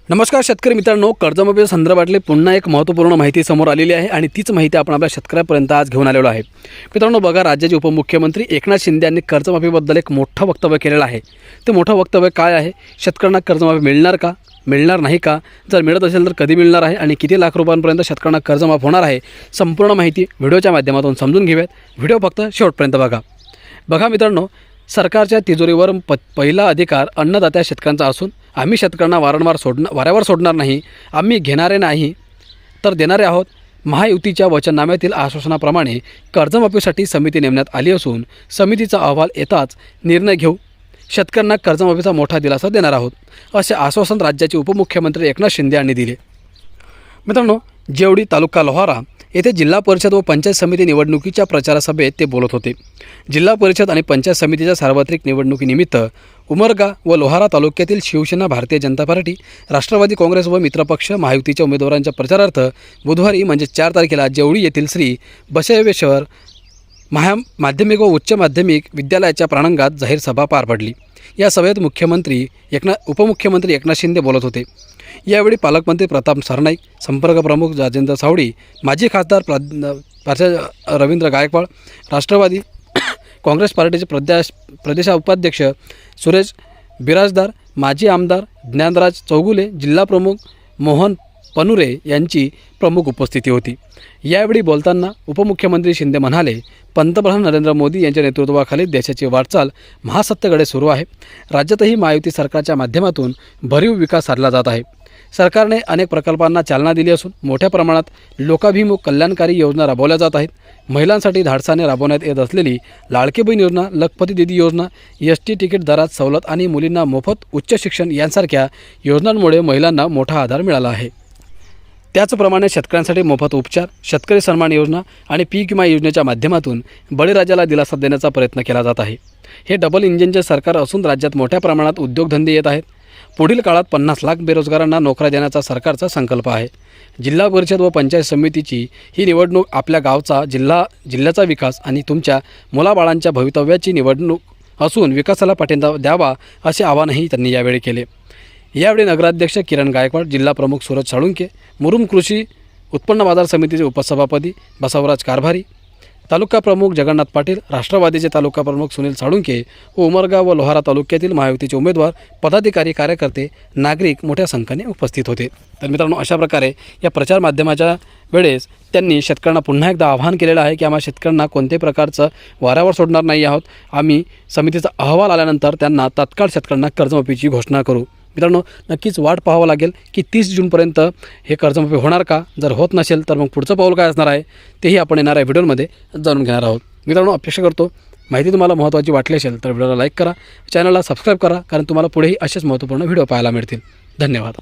नमस्कार शेतकरी मित्रांनो, कर्जमाफी संदर्भातली पुन्हा एक महत्त्वपूर्ण माहिती समोर आलेली आहे आणि तीच माहिती आपण आपल्या शेतकऱ्यांपर्यंत आज घेऊन आलेलो आहे। मित्रांनो बघा, राज्याचे उपमुख्यमंत्री एकनाथ शिंदे यांनी कर्जमाफीबद्दल एक मोठं वक्तव्य केलेलं आहे। ते मोठं वक्तव्य काय आहे? शेतकऱ्यांना कर्जमाफी मिळणार का, मिळणार नाही का, जर मिळत असेल तर कधी मिळणार आहे आणि किती लाख रुपयांपर्यंत शेतकऱ्यांना कर्जमाफ होणार आहे, संपूर्ण माहिती व्हिडिओच्या माध्यमातून समजून घेऊयात। व्हिडिओ फक्त शेवटपर्यंत बघा मित्रांनो, सरकारच्या तिजोरीवर पहिला अधिकार अन्नदात्या शेतकऱ्यांचा असून आम्ही शेतकऱ्यांना वाऱ्यावर सोडणार नाही, आम्ही घेणारे नाही तर देणारे आहोत। महायुतीच्या वचननाम्यातील आश्वासनाप्रमाणे कर्जमाफीसाठी समिती नेमण्यात आली असून समितीचा अहवाल येताच निर्णय घेऊ, शेतकऱ्यांना कर्जमाफीचा मोठा दिलासा देणार आहोत, असे आश्वासन राज्याचे उपमुख्यमंत्री एकनाथ शिंदे यांनी दिले। मित्रांनो, जेवढी तालुका लोहारा येथे जिल्हा परिषद व पंचायत समिती निवडणुकीच्या प्रचारसभेत ते बोलत होते। जिल्हा परिषद आणि पंचायत समितीच्या सार्वत्रिक निवडणुकीनिमित्त उमरगा व लोहारा तालुक्यातील शिवसेना, भारतीय जनता पार्टी, राष्ट्रवादी काँग्रेस व मित्रपक्ष महायुतीच्या उमेदवारांच्या प्रचारार्थ बुधवारी म्हणजे 4 तारखेला जेवळी येथील श्री बसवेश्वर माध्यमिक व उच्च माध्यमिक विद्यालयाच्या प्रांगणात जाहीर सभा पार पडली। या सभेत उपमुख्यमंत्री एकनाथ शिंदे बोलत होते। यावेळी पालकमंत्री प्रताप सरनाईक, संपर्क प्रमुख राजेंद्र सावडी, माजी खासदार रवींद्र गायकवाड, राष्ट्रवादी काँग्रेस पार्टीचे प्रदेश उपाध्यक्ष सुरेश बिराजदार, माजी आमदार ज्ञानराज चौगुले, जिल्हा प्रमुख मोहन पनुरे यांची प्रमुख उपस्थिती होती। यावेळी बोलताना उपमुख्यमंत्री शिंदे म्हणाले, पंतप्रधान नरेंद्र मोदी यांच्या नेतृत्वाखाली देशाची वाटचाल महासत्तेकडे सुरू आहे। राज्यातही महायुती सरकारच्या माध्यमातून भरीव विकास साधला जात आहे। सरकारने अनेक प्रकल्पांना चालना दिली असून मोठ्या प्रमाणात लोकाभिमुख कल्याणकारी योजना राबवल्या जात आहेत। महिलांसाठी धाडसाने राबवण्यात येत असलेली लाडकी बहीण योजना, लखपती दीदी योजना, एसटी तिकीट दरात सवलत आणि मुलींना मोफत उच्च शिक्षण यांसारख्या योजनांमुळे महिलांना मोठा आधार मिळाला आहे। त्याचप्रमाणे शेतकऱ्यांसाठी मोफत उपचार, शेतकरी सन्मान योजना आणि पीक विमा योजनेच्या माध्यमातून बळीराजाला दिलासा देण्याचा प्रयत्न केला जात आहे। हे डबल इंजिनचे सरकार असून राज्यात मोठ्या प्रमाणात उद्योगधंदे येत आहेत। पुढील काळात 50 लाख बेरोजगारांना नोकऱ्या देण्याचा सरकारचा संकल्प आहे। जिल्हा परिषद व पंचायत समितीची ही निवडणूक आपल्या गावचा, जिल्ह्याचा विकास आणि तुमच्या मुलाबाळांच्या भवितव्याची निवडणूक असून विकासाला पाठिंबा द्यावा असे आवाहनही त्यांनी यावेळी केले। यावेळी नगराध्यक्ष किरण गायकवाड, जिल्हा प्रमुख सूरज साळुंके, मुरुम कृषी उत्पन्न बाजार समितीचे उपसभापती बसवराज कारभारी, तालुका प्रमुख जगन्नाथ पाटील, राष्ट्रवादीचे तालुका प्रमुख सुनील साळुंके व उमरगा व लोहारा तालुक्यातील महायुतीचे उमेदवार, पदाधिकारी, कार्यकर्ते, नागरिक मोठ्या संख्येने उपस्थित होते। तर मित्रांनो, अशा प्रकारे या प्रचार माध्यमाच्या वेळेस त्यांनी शेतकऱ्यांना पुन्हा एकदा आवाहन केलेलं आहे की आम्हा शेतकऱ्यांना कोणत्याही प्रकारचं वाऱ्यावर सोडणार नाही आहोत। आम्ही समितीचा अहवाल आल्यानंतर त्यांना तात्काळ शेतकऱ्यांना कर्जमाफीची घोषणा करू। मित्रांनो, नक्कीच वाट पाहावं लागेल की 30 जूनपर्यंत हे कर्जमाफी होणार का? जर होत नसेल तर मग पुढचं पाऊल काय असणार आहे तेही आपण येणाऱ्या व्हिडिओमध्ये जाणून घेणार आहोत। मित्रांनो, अपेक्षा करतो माहिती तुम्हाला महत्त्वाची वाटली असेल तर व्हिडिओला लाईक करा, चॅनलला सबस्क्राईब करा, कारण तुम्हाला पुढेही असेच महत्त्वपूर्ण व्हिडिओ पाहायला मिळतील। धन्यवाद।